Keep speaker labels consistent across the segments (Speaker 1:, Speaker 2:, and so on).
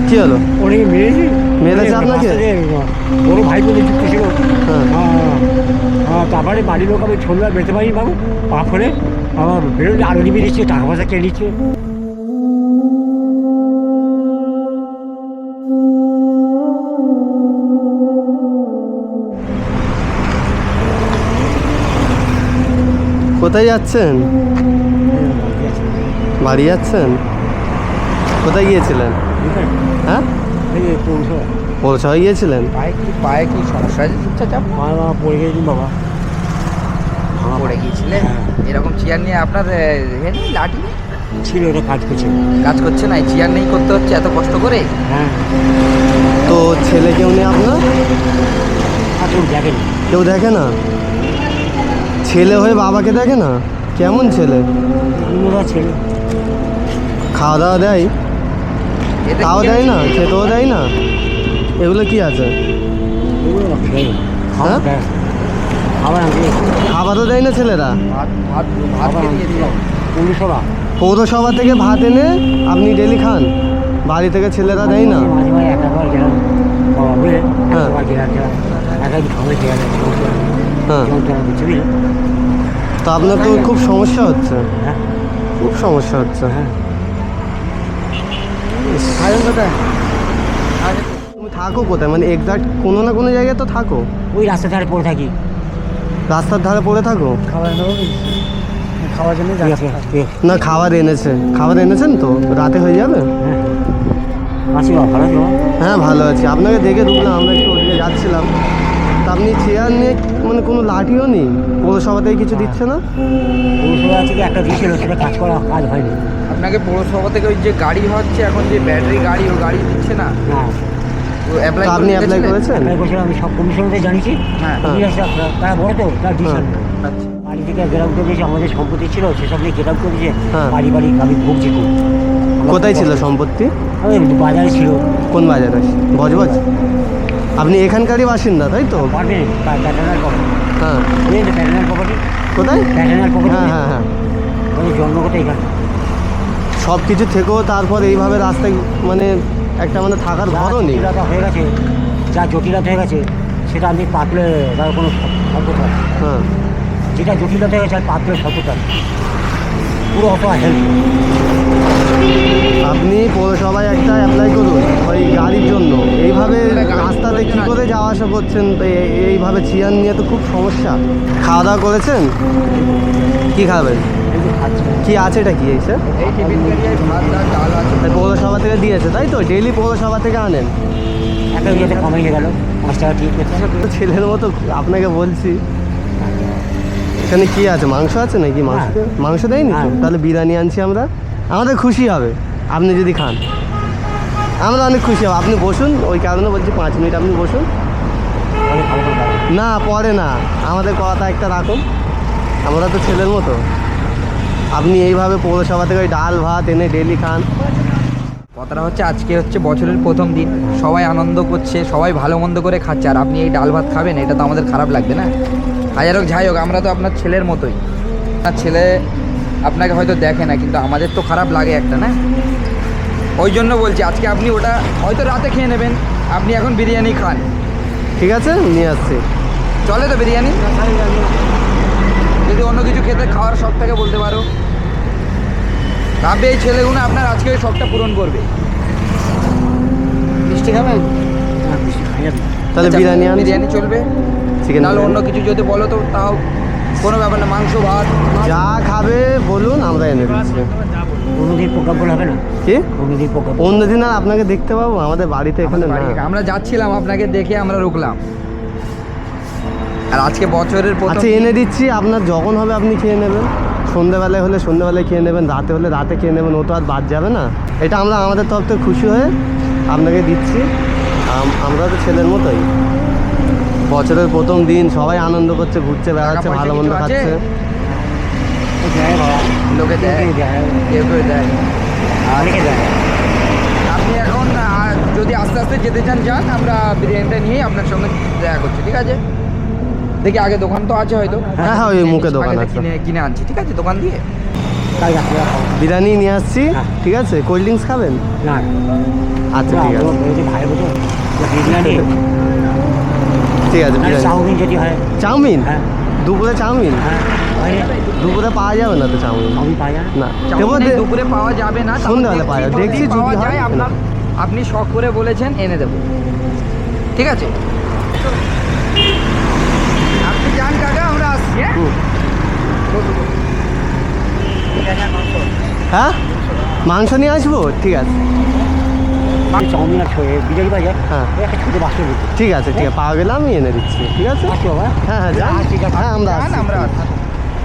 Speaker 1: কি হলো?
Speaker 2: উনি
Speaker 1: মেরেছে আপনাকে?
Speaker 2: ওর ভাই বলে যুক্ত ছিল।
Speaker 1: হ্যাঁ।
Speaker 2: তারপরে বাড়ির লোক আমি ছোটবেলা বেরোতে পারি বাবু পা ফেলে আমার বেরোলে আরো নিয়ে দিচ্ছে, টাকা পয়সা কে নিচ্ছে।
Speaker 1: কোথায় যাচ্ছেন? বাড়ি যাচ্ছেন? কোথায় গিয়েছিলেন? হ্যাঁ, পৌরসভায় গিয়েছিলেন?
Speaker 3: পায়ে কি সমস্যা আছে? চাচা
Speaker 2: পড়ে গেছি বাবা,
Speaker 3: পড়ে গিয়েছিলেন? এরকম চেয়ার নিয়ে আপনার লাঠি নেই?
Speaker 2: ছিল ওটা কাজ করছে।
Speaker 3: কাজ করছে না, চেয়ার নেই করতে হচ্ছে এত কষ্ট করে?
Speaker 2: হ্যাঁ।
Speaker 1: তো ছেলে কেউ নেই আপনার?
Speaker 2: কেউ দেখেনি।
Speaker 1: কেউ দেখে না? ছেলে হয়ে বাবাকে দেখে না? কেমন ছেলে?
Speaker 2: ছেলে
Speaker 1: খাওয়া দাওয়া দেয়? তাও দেয় না, খেতেও দেয় না? এগুলো কি আছে? হ্যাঁ, খাবারও দেয় না ছেলেরা?
Speaker 3: ভাত ভাত ভাত খেয়ে দিয়েছিল।
Speaker 1: পৌরসভা থেকে ভাত এনে আপনি ডেলি খান? বাড়ি থেকে ছেলেরা দেয় না? হ্যাঁ। হ্যাঁ, তো আপনার তো খুব সমস্যা হচ্ছে, খুব সমস্যা হচ্ছে। তুমি থাকো কোথায়, মানে এক্সাক্ট কোনো না কোনো জায়গায় তো থাকো?
Speaker 2: ওই রাস্তার ধারে পড়ে থাকি।
Speaker 1: রাস্তার ধারে পড়ে থাকো?
Speaker 2: খাওয়ার জন্য
Speaker 1: না, খাবার এনেছে, খাবার এনেছেন তো? রাতে হয়ে যাবে?
Speaker 2: ভালো।
Speaker 1: হ্যাঁ, ভালো আছি। আপনাকে দেখে ঢুকলাম, আমরা একটু ওদিকে যাচ্ছিলাম, তা আপনি চেয়ার নিয়ে মানে কোনো লাঠিও নেই? পৌরসভা থেকে কিছু দিচ্ছে না?
Speaker 2: পৌরসভা থেকে একটা দিয়েছিল, সেটা কাজ হয়নি।
Speaker 3: আপনাকে পৌরসভা থেকে ওই যে গাড়ি হচ্ছে এখন, যে ব্যাটারি গাড়ি, ও গাড়ি দিচ্ছে না?
Speaker 2: না।
Speaker 1: তো আপনি অ্যাপ্লাই করেছেন?
Speaker 2: আমি সব কমিশনকে জানিয়েছি।
Speaker 3: হ্যাঁ।
Speaker 2: তারা বড় তো, তারা দিয়েছেন।
Speaker 3: আচ্ছা।
Speaker 2: বাড়ি থেকে গেরাম করে দিয়েছে, আমাদের সম্পত্তি ছিল সেসব নিয়ে গেরাম করে দিয়েছে।
Speaker 1: হ্যাঁ।
Speaker 2: বাড়ি আমি ভুগছি খুব।
Speaker 1: কোথায় ছিল সম্পত্তি?
Speaker 2: বাজারে ছিল।
Speaker 1: কোন বাজারে? বজবজ? আপনি এখানকারই বাসিন্দা তাই তো?
Speaker 2: Paternal property.
Speaker 1: হ্যাঁ।
Speaker 2: Paternal property.
Speaker 1: কোথায়?
Speaker 2: Paternal property.
Speaker 1: হ্যাঁ হ্যাঁ হ্যাঁ।
Speaker 2: জন্মগত এখানে।
Speaker 1: সব কিছু থেকেও তারপর এইভাবে রাস্তায় মানে একটা মানে থাকার ঘরও নেই।
Speaker 2: জটিলতা হয়ে গেছে, যা জটিলতা হয়ে গেছে সেটা আমি পাতলে তার কোনো সভ্যতা।
Speaker 1: হ্যাঁ।
Speaker 2: যেটা জটিলতা হয়ে গেছে আর পাতলে সভ্যতা পুরো অত হেল্প।
Speaker 1: আপনি পৌরসভায় একটা অ্যাপ্লাই করুন ওই গাড়ির জন্য। এইভাবে রাস্তাতে কী করে যাওয়া আসা করছেন? তো এইভাবে চেয়ার নিয়ে তো খুব সমস্যা। খাওয়া দাওয়া করেছেন? কি খাবেন? কি আছে এটা? কি স্যার?
Speaker 3: এই টিফিন গাড়ি ভাত ডাল আছে।
Speaker 1: পৌরসভা থেকে দিয়েছে তাই তো? ডেইলি পৌরসভা থেকে আনেন?
Speaker 2: একটা ইয়েতে কমে গেল 5 টাকা ঠিক আছে।
Speaker 1: ছেলের মতো আপনাকে বলছি। এখানে কি আছে? মাংস আছে নাকি? মাংস দেয়নি তো? তাহলে বিরিয়ানি আনছি আমরা, আমাদের খুশি হবে আপনি যদি খান। আমরা অনেক খুশি হব। আপনি বসুন, ওই কারণে বলছি 5 মিনিট আপনি বসুন। না, পরে না, আমাদের কথা একটা রাখুন, আমরা তো ছেলের মতো। আপনি এইভাবে পৌরসভা থেকে ওই ডাল ভাত এনে ডেলি খান।
Speaker 3: কথাটা হচ্ছে আজকে হচ্ছে বছরের প্রথম দিন, সবাই আনন্দ করছে, সবাই ভালো মন্দ করে খাচ্ছে, আর আপনি এই ডাল ভাত খাবেন, এটা তো আমাদের খারাপ লাগবে না? হাজার হোক যাই হোক, আমরা তো আপনার ছেলের মতোই। আপনার ছেলে আপনাকে হয়তো দেখে না, কিন্তু আমাদের তো খারাপ লাগে একটা, না? ওই জন্য বলছি আজকে আপনি ওটা হয়তো রাতে খেয়ে নেবেন, আপনি এখন বিরিয়ানি খান।
Speaker 1: ঠিক আছে, নিয়ে আসছি।
Speaker 3: চলে তো বিরিয়ানি? যদি অন্য কিছু খেতে খাওয়ার শখ থেকে বলতে পারো, ভাববে এই ছেলেগুলো আপনার আজকে ওই শখটা পূরণ করবে।
Speaker 2: মিষ্টি খাবেন?
Speaker 1: তাহলে
Speaker 3: আচ্ছা,
Speaker 1: বিরিয়ানি
Speaker 3: চলবে?
Speaker 1: চিকেন?
Speaker 3: নাহলে অন্য কিছু যদি বলো তো তাও কোনো ব্যাপার না, মাংস ভাত
Speaker 1: যা খাবে বলুন, আমরা এনে দিচ্ছি।
Speaker 2: অন্যদিন প্রোগ্রাম বলে হবে না?
Speaker 1: কি
Speaker 2: অন্যদিন প্রোগ্রাম?
Speaker 1: অন্যদিন আর আপনাকে দেখতে পাবো আমাদের বাড়িতে? এখানে না।
Speaker 3: আমরা যাচ্ছিলাম, আপনাকে দেখে আমরা রুকলাম, আর আজকে বছরের প্রথম।
Speaker 1: আচ্ছা, এনে দিচ্ছি, আপনার যখন হবে আপনি খেয়ে নেবেন। সন্ধ্যেবেলায় হলে সন্ধ্যেবেলায় খেয়ে নেবেন, রাতে হলে রাতে খেয়ে নেবেন, ও তো আর বাদ যাবে না। এটা আমরা আমাদের তরফ থেকে খুশি হয়ে আপনাকে দিচ্ছি। আমরা তো ছেলের মতোই। বছরের প্রথম দিন, সবাই আনন্দ করছে, ঘুরছে বেড়াচ্ছে, ভালো মন্দ খাচ্ছে।
Speaker 3: লোকে দেয়, কেউ কেউ দেয়। আপনি এখন যদি আস্তে আস্তে যেতে চান যান, আমরা বিরিয়ানিটা নিয়েই আপনার সঙ্গে দেখা করছি, ঠিক আছে? দেখি আগে দোকান তো আছে হয়তো।
Speaker 1: হ্যাঁ হ্যাঁ, ওই মুখে দোকান আছে,
Speaker 3: কিনে আনছি, ঠিক আছে? দোকান দিয়ে
Speaker 2: তাই রাত্রিবেলা খাবো।
Speaker 1: বিরিয়ানি নিয়ে আসছি,
Speaker 2: হ্যাঁ।
Speaker 1: ঠিক আছে? কোল্ড ড্রিঙ্কস খাবেন?
Speaker 2: না
Speaker 1: আচ্ছা ঠিক আছে,
Speaker 2: ভাই বলতো বিরিয়ানি
Speaker 1: ঠিক আছে। বিরিয়ানি,
Speaker 2: চাউমিন যদি হয়।
Speaker 1: চাউমিন?
Speaker 2: হ্যাঁ
Speaker 1: দুপুরে চাউমিন?
Speaker 2: হ্যাঁ হয় না?
Speaker 1: দুপুরে পাওয়া যাবে না তো চাউমিন?
Speaker 2: চাউমিন পাওয়া যায় না?
Speaker 1: না,
Speaker 3: চাউমিন
Speaker 1: দেবো
Speaker 3: দুপুরে পাওয়া যাবে না, তাও
Speaker 1: সন্ধ্যাবেলা পাওয়া যাবে। দেখছি
Speaker 3: পাওয়া
Speaker 1: যদি হয়
Speaker 3: যায়, আপনার আপনি শখ করে বলেছেন এনে দেবো, ঠিক আছে? আপনি যান কাকা, আমরা আসছি। হ্যাঁ
Speaker 1: হুম। হ্যাঁ, মাংস নিয়ে আসবো, ঠিক আছে।
Speaker 2: চাউমিন আর বিরিয়ানি পাওয়া যায়।
Speaker 1: হ্যাঁ।
Speaker 2: একটা ছোটো বাক্স দিচ্ছি।
Speaker 1: ঠিক আছে, ঠিক আছে, পাওয়া গেলে আমি এনে দিচ্ছি, ঠিক আছে?
Speaker 2: আসছি বাবা।
Speaker 1: হ্যাঁ হ্যাঁ যান।
Speaker 2: ঠিক আছে।
Speaker 1: হ্যাঁ আমরা
Speaker 3: যান,
Speaker 1: আসছি।
Speaker 3: আমরা আসছি।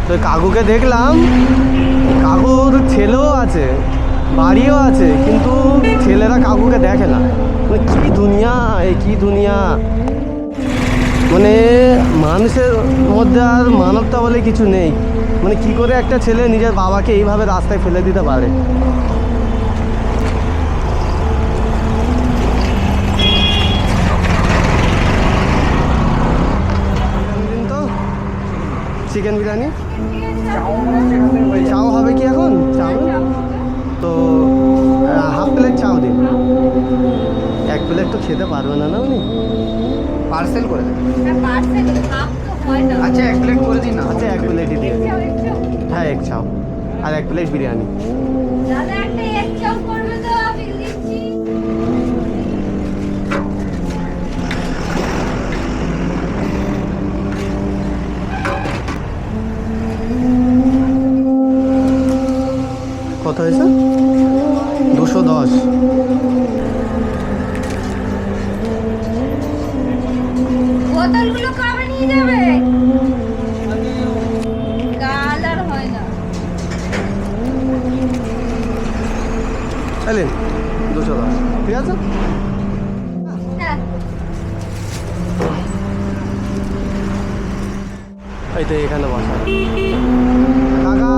Speaker 1: তো কাকুকে দেখলাম, কাকুর ছেলেও আছে, বাড়িও আছে, কিন্তু ছেলেরা কাকুকে দেখে না। মানে কি দুনিয়া, এই কি দুনিয়া! মানে মানুষের মধ্যে আর মানবতা বলে কিছু নেই। মানে কি করে একটা ছেলে নিজের বাবাকে এইভাবে রাস্তায় ফেলে দিতে পারে? তো চিকেন বিরিয়ানি চাও হবে কি এখন? চাও তো হাফ প্লেট চাও দিন। এক প্লেট তো খেতে পারবে না, না উনি?
Speaker 3: পার্সেল করে দেবেন।
Speaker 4: পার্সেল হাফ তো হয় না।
Speaker 3: আচ্ছা, এক প্লেট করে দিন না।
Speaker 1: আচ্ছা এক প্লেটই দিয়ে দিন। হ্যাঁ এক চাও আর এক প্লেট বিরিয়ানি।
Speaker 4: দাদা একটা এক চাপ করবে তো আমি দিচ্ছি।
Speaker 1: কত হয়েছে? 210।
Speaker 4: বোতলগুলো কবে নিয়ে যাবে? কাল আর হয় না।
Speaker 1: চাইলেন 210, ঠিক আছে?
Speaker 4: হ্যাঁ
Speaker 1: এই তো এখানে বসা। কাকা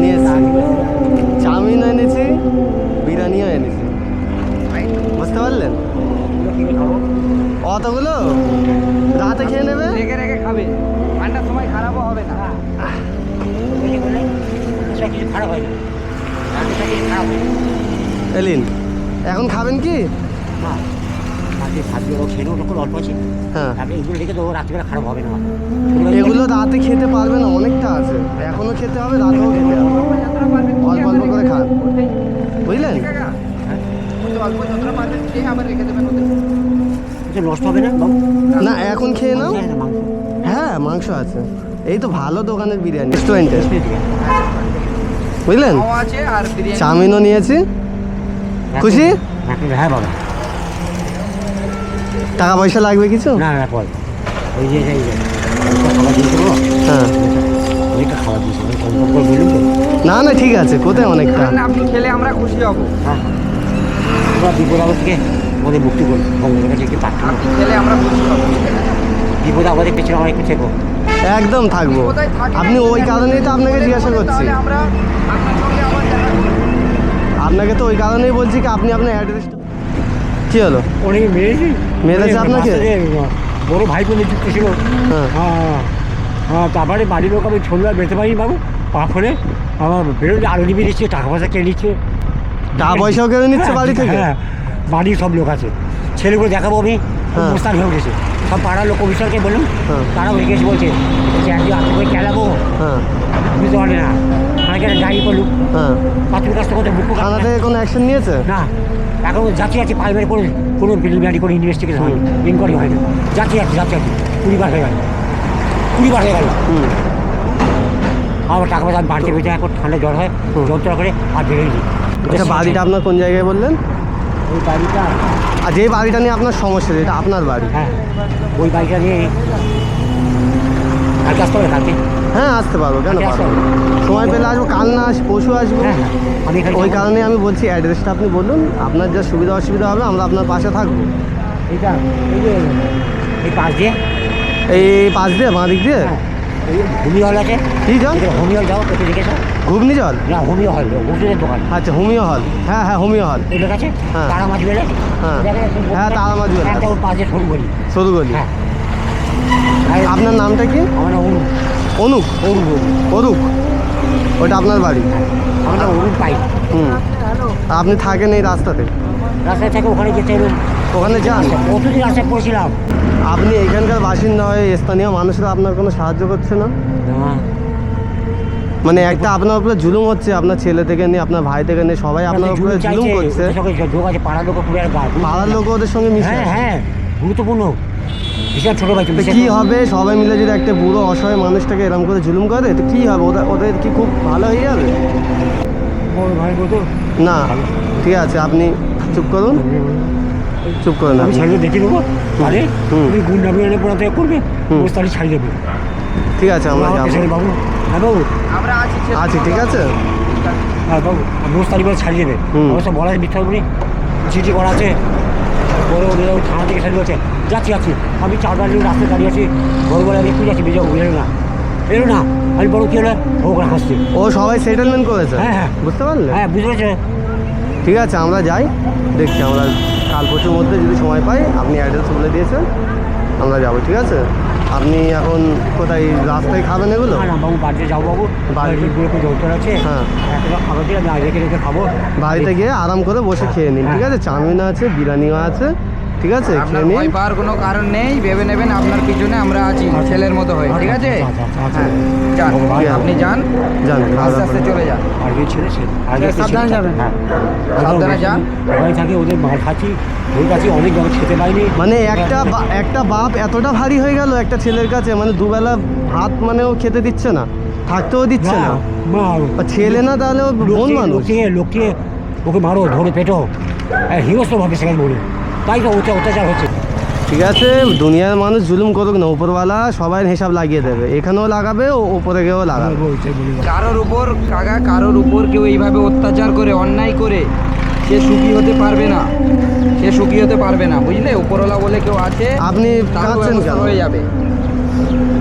Speaker 1: নিয়ে এসছি, চাউমিনও এনেছি, বিরিয়ানিও এনেছি, বুঝতে পারলেন? অতগুলো রাতে খেয়ে নেবে।
Speaker 3: রেখে রেখে খাবে, ঠান্ডার সময় খারাপও হবে না।
Speaker 2: কিছু খারাপ হয় না। খারাপ হয় না।
Speaker 1: এলিন, এখন খাবেন কি?
Speaker 2: না আজকে ভাবছি ও খেলেও তখন অল্প আছে।
Speaker 1: হ্যাঁ,
Speaker 2: আপনি এগুলো রেখে তো রাত্রিবেলা খারাপ হবে না।
Speaker 1: এগুলো রাতে খেতে পারবে না, অনেকটা আছে, এখনো খেতে হবে, রাতেও খেতে হবে। অল্প অল্প করে খান, বুঝলেন?
Speaker 3: অল্প যতটা পারবেন খেয়ে আবার রেখে দেবেন ওদের।
Speaker 2: কিছু নষ্ট হবে না বাবু?
Speaker 1: না এখন খেয়ে নাও।
Speaker 2: মাংস আছে না, মাংস?
Speaker 1: হ্যাঁ মাংস আছে, এই তো ভালো দোকানের বিরিয়ানি, রেস্টুরেন্টে,
Speaker 2: দিয়ে দিবেন।
Speaker 1: বুঝলেন?
Speaker 3: খাওয়া আছে আর বিরিয়ানি।
Speaker 1: চাউমিনও নিয়েছি। খুশি?
Speaker 2: হ্যাঁ বাবা।
Speaker 1: টাকা পয়সা লাগবে কিছু?
Speaker 2: না না পরে ওই যে এই যে ওইটা খাবার দিয়েছে বলো,
Speaker 1: হ্যাঁ,
Speaker 2: ওইটা খাবার দিয়েছে ওই কম কম করে বলুন তো।
Speaker 1: না না ঠিক আছে, কোথায় অনেকটা।
Speaker 3: না, আপনি খেলে আমরা খুশি হব।
Speaker 2: হ্যাঁ এবার বিপদ আপদ থেকে আমাদের মুক্তি করুন ভগবানের কাছে একটু প্রার্থনা
Speaker 3: আপনি খেলে আমরা খুশি হব।
Speaker 2: বিপদ আমাদের পেছনে আমরা একটু থেকো।
Speaker 1: একদম থাকবো,
Speaker 3: কোথায় থাকেন?
Speaker 1: আপনি ওই কারণেই তো আপনাকে জিজ্ঞাসা করছি।
Speaker 3: তাহলে আমরা আপনার সঙ্গে আবার দেখা করব।
Speaker 1: আপনাকে তো ওই কারণেই বলছি কি আপনি আপনার অ্যাড্রেসটা। কি হলো?
Speaker 2: উনি মেরেছি
Speaker 1: মেরেছে আপনাকে?
Speaker 2: বড় ভাই বোনের যুক্ত ছিল।
Speaker 1: হ্যাঁ।
Speaker 2: হ্যাঁ হ্যাঁ তারপরে বাড়ির লোক আমি সন্ধ্যা বেরোতে পারি বাবু, পা ফোনে আমার বেরোলে আরো নিবি নিচ্ছে, টাকা পয়সা কে নিচ্ছে,
Speaker 1: টাকা পয়সাও কেড়ে নিচ্ছে বাড়ি থেকে?
Speaker 2: হ্যাঁ বাড়ির সব লোক আছে, ছেলেগুলো দেখাবো আমি,
Speaker 1: হ্যাঁ।
Speaker 2: প্রস্তাব হয়ে উঠেছে। সব পাড়ার লোক অফিসারকে বললাম,
Speaker 1: হ্যাঁ।
Speaker 2: তারাও রেখেছে, বলছে একদিন আত্ম করে খেলাবো,
Speaker 1: হ্যাঁ
Speaker 2: বুঝতে পারবে না। আমাকে একটা ডায়েরি করলুক,
Speaker 1: হ্যাঁ,
Speaker 2: প্রাথমিক কাজটা করতে বুক
Speaker 1: থানা থেকে কোনো অ্যাকশন নিয়েছে?
Speaker 2: না, এখন যাচ্ছি প্রাইমারি করে কোনো প্রিলিমিনারি করে ইনভেস্টিগেশন হয়নি, ইনকোয়ারি হয়নি, যাচ্ছি 20 বার হয়ে গেল, 20 বার হয়ে গেল।
Speaker 1: হুম,
Speaker 2: আমার টাকা পয়সা আমি বাড়িতে বেঁচে এখন ঠান্ডা জ্বর হয়, যন্ত্রণা করে আর বেরোই নি।
Speaker 1: আচ্ছা বাড়িটা আপনার কোন জায়গায় বললেন?
Speaker 2: ওই বাড়িটা,
Speaker 1: আর যেই বাড়িটা নিয়ে আপনার সমস্যা, এটা আপনার বাড়ি?
Speaker 2: হ্যাঁ ওই বাড়িটা নিয়ে কালকে আসতে হবে, কালকে।
Speaker 1: হ্যাঁ আসতে পারবো, কেন
Speaker 2: আচ্ছা,
Speaker 1: পারবো? সময় পেলে আসবো, কাল না আসবো, পরশু আসবো।
Speaker 2: হ্যাঁ হ্যাঁ আমি এখানে
Speaker 1: ওই
Speaker 2: যাবো।
Speaker 1: কারণে আমি বলছি অ্যাড্রেসটা আপনি বলুন, আপনার যা সুবিধা অসুবিধা হবে আমরা আপনার পাশে থাকবো।
Speaker 2: এইটা এই যে এই পাশ দিয়ে,
Speaker 1: এই পাশ দিয়ে, বাঁ দিক দিয়ে।
Speaker 2: হ্যাঁ এই হোমি হল আছে,
Speaker 1: কি জল?
Speaker 2: হোমি হল যাও, একটু দেখেছো?
Speaker 1: ঘুগনি জল?
Speaker 2: না হোমিও হল, ওষুধের দোকান
Speaker 1: আচ্ছা হোমিও হল, হ্যাঁ হ্যাঁ হোমিও হল,
Speaker 2: ওই লোক আছে,
Speaker 1: হ্যাঁ।
Speaker 2: তারা মাছ বেলে,
Speaker 1: হ্যাঁ। হ্যাঁ, তারা মাছ বেলে।
Speaker 2: একটা ওর পাশে সরু বলি,
Speaker 1: সরু গলি।
Speaker 2: হ্যাঁ। আর
Speaker 1: আপনার নামটা কি?
Speaker 2: আমার নাম অনুপ,
Speaker 1: অনুপ?
Speaker 2: অনুপ
Speaker 1: অরূপ? ওটা আপনার বাড়ি।
Speaker 2: আমরা রুম পাই
Speaker 1: হুম। আর আপনি থাকেন এই রাস্তাতে?
Speaker 2: রাস্তায় থেকে ওখানে যেতে হলো,
Speaker 1: ওখানে যান?
Speaker 2: কতদিন রাস্তায় পড়েছিলাম।
Speaker 1: আপনি এখানকার বাসিন্দা হয়ে স্থানীয় মানুষরা আপনার কোনো সাহায্য করছে না?
Speaker 2: না,
Speaker 1: মানে একটা আপনার উপরে জুলুম হচ্ছে, আপনার ছেলে থেকে নিয়ে আপনার ভাই থেকে নিয়ে সবাই আপনার উপরে জুলুম করছে।
Speaker 2: যোগ আছে, পাড়ার লোক খুব একটা
Speaker 1: পাড়ার লোক ওদের সঙ্গে মিশে।
Speaker 2: হ্যাঁ হ্যাঁ, গুরুত্বপূর্ণ বিশাল ছোটো ভাই।
Speaker 1: তো কি হবে, সবাই মিলে যদি একটা বুড়ো অসহায় মানুষটাকে এরকম করে জুলুম করে তো কি হবে? ওদের কি খুব ভালো হয়ে যাবে?
Speaker 2: ভাই বলতো
Speaker 1: না, ঠিক আছে, আপনি চুপ করুন, চুপ করুন
Speaker 2: আমি
Speaker 1: আপনি।
Speaker 2: ছাড়িয়ে দেখে নেবো, তাহলে
Speaker 1: হুম।
Speaker 2: তুমি গুন্ডা বিরিয়ানি পড়াতে করবে,
Speaker 1: হুম।
Speaker 2: বস তাহলে ছাড়িয়ে দেবে।
Speaker 1: ঠিক আছে, আমরা যাবো।
Speaker 2: বাবু, হ্যাঁ বাবু,
Speaker 3: আমরা
Speaker 1: আছি, ঠিক আছে।
Speaker 2: হ্যাঁ বাবু, বস তারিখ বলে ছাড়িয়ে দেবে।
Speaker 1: হুম।
Speaker 2: অবশ্য বলা আছে মিথ্যা বলি, চিঠি করা আছে, বড় ওই থানা থেকে ছাড়িয়ে বলছে যাচ্ছি যাচ্ছি। আমি 4 বার রাস্তায় দাঁড়িয়ে আছি, বড় বলে একটু যাচ্ছি, বিজয় এলো না, এলো না। আমি বড় কী হলো, ওখানে হাসছি।
Speaker 1: ও সবাই সেটেলমেন্ট করেছে?
Speaker 2: হ্যাঁ, হ্যাঁ।
Speaker 1: বুঝতে পারলে?
Speaker 2: হ্যাঁ, বুঝতে পেরেছে।
Speaker 1: ঠিক আছে, আমরা যাই, দেখছি আমরা কাল পরশুর মধ্যে যদি সময় পাই। আপনি অ্যাড্রেস বলে দিয়েছেন, আমরা যাবো, ঠিক আছে। আপনি এখন কোথায়, রাস্তায় খাবেন এগুলো?
Speaker 2: না না বাবু, বাড়িতে যাবো বাবু,
Speaker 1: বাড়িতে?
Speaker 2: বাড়িতে একটু দরকার আছে।
Speaker 1: হ্যাঁ।
Speaker 2: একটা খাবার দিয়ে আমি রেখে রেখে খাবো।
Speaker 1: বাড়িতে গিয়ে আরাম করে বসে খেয়ে নিন, ঠিক আছে। চাউমিন আছে, বিরিয়ানিও আছে, ঠিক আছে,
Speaker 3: আপনার
Speaker 1: খেয়ে
Speaker 3: ভয়
Speaker 1: নিন।
Speaker 3: পাওয়ার কোনো কারণ নেই, ভেবে নেবেন আপনার পিছনে আমরা আছি ছেলের মতো হয়ে, ঠিক আছে? হ্যাঁ, যান, আপনি যান,
Speaker 1: যান,
Speaker 3: আস্তে আস্তে চলে যান।
Speaker 2: আর এই ছেলে সে
Speaker 3: সাবধানে যাবেন।
Speaker 2: হ্যাঁ,
Speaker 3: সাবধানে যান।
Speaker 2: ওখানে থাকি, ওদের মাল খাচ্ছি, ওই কাছে অনেক জল খেতে পাইনি।
Speaker 1: মানে একটা বাপ এতটা ভারী হয়ে গেল একটা ছেলের কাছে, মানে দুবেলা ভাত মানে ও খেতে দিচ্ছে না, থাকতেও দিচ্ছে না। আর ছেলে না, তাহলে ও বোন মানুষ।
Speaker 2: লোককে ওকে মারো, ধরে পেটো, হিংস্র ভাবে সেখানে বলে, তাই তো অত্যাচার হচ্ছে।
Speaker 1: ঠিক আছে, দুনিয়ার মানুষ জুলুম করুক না, উপরওয়ালা সবাই হিসাব লাগিয়ে দেবে, এখানেও লাগাবে, ও উপরে গিয়েও লাগাবে।
Speaker 3: কারোর উপর কাকা, কারোর উপর কেউ এইভাবে অত্যাচার করে, অন্যায় করে সে সুখী হতে পারবে না, সে সুখী হতে পারবে না, বুঝলে? উপরওয়ালা বলে কেউ আছে,
Speaker 1: আপনি
Speaker 3: তারও
Speaker 1: কাঁদছেন
Speaker 3: ব্যবস্থা
Speaker 1: কেন?
Speaker 3: হয়ে যাবে।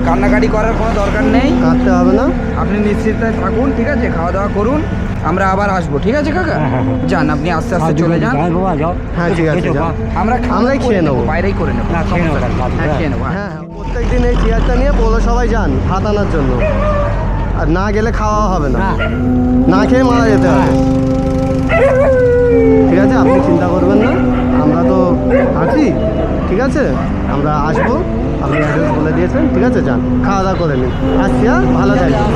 Speaker 3: কান্নাকাটি করার কোনো দরকার নেই,
Speaker 1: কাঁদতে হবে না।
Speaker 3: আপনি নিশ্চিন্তায় থাকুন, ঠিক আছে? খাওয়া দাওয়া করুন, আমরা আবার আসবো, ঠিক আছে কাকা?
Speaker 2: হ্যাঁ, হ্যাঁ, হ্যাঁ।
Speaker 3: যান, আপনি আস্তে আস্তে চলে যান।
Speaker 2: বাবা যাও।
Speaker 1: হ্যাঁ, ঠিক আছে, যাও।
Speaker 3: আমরাই
Speaker 1: আমরাই খেয়ে নেবো।
Speaker 3: বাইরেই করে নেবো,
Speaker 2: না, খেয়ে নেবো,
Speaker 3: সমস্যা নেই।
Speaker 2: দাদু,
Speaker 3: হ্যাঁ,
Speaker 2: হ্যাঁ।
Speaker 3: খেয়ে নেবো, হ্যাঁ।
Speaker 1: হ্যাঁ, প্রত্যেকদিন এই চেয়ারটা নিয়ে পৌরসভায় যান ভাত আনার জন্য, আর না গেলে খাওয়া হবে না,
Speaker 2: না,
Speaker 1: না খেয়ে মারা যেতে হবে। ঠিক আছে, আপনি চিন্তা করবেন না, আমরা তো আছি, ঠিক আছে, আমরা আসবো। আপনি অ্যাড্রেস বলে দিয়েছেন, ঠিক আছে, যান, খাওয়া দাওয়া করে নিন, আসছি। হ্যাঁ, ভালো থাকবেন।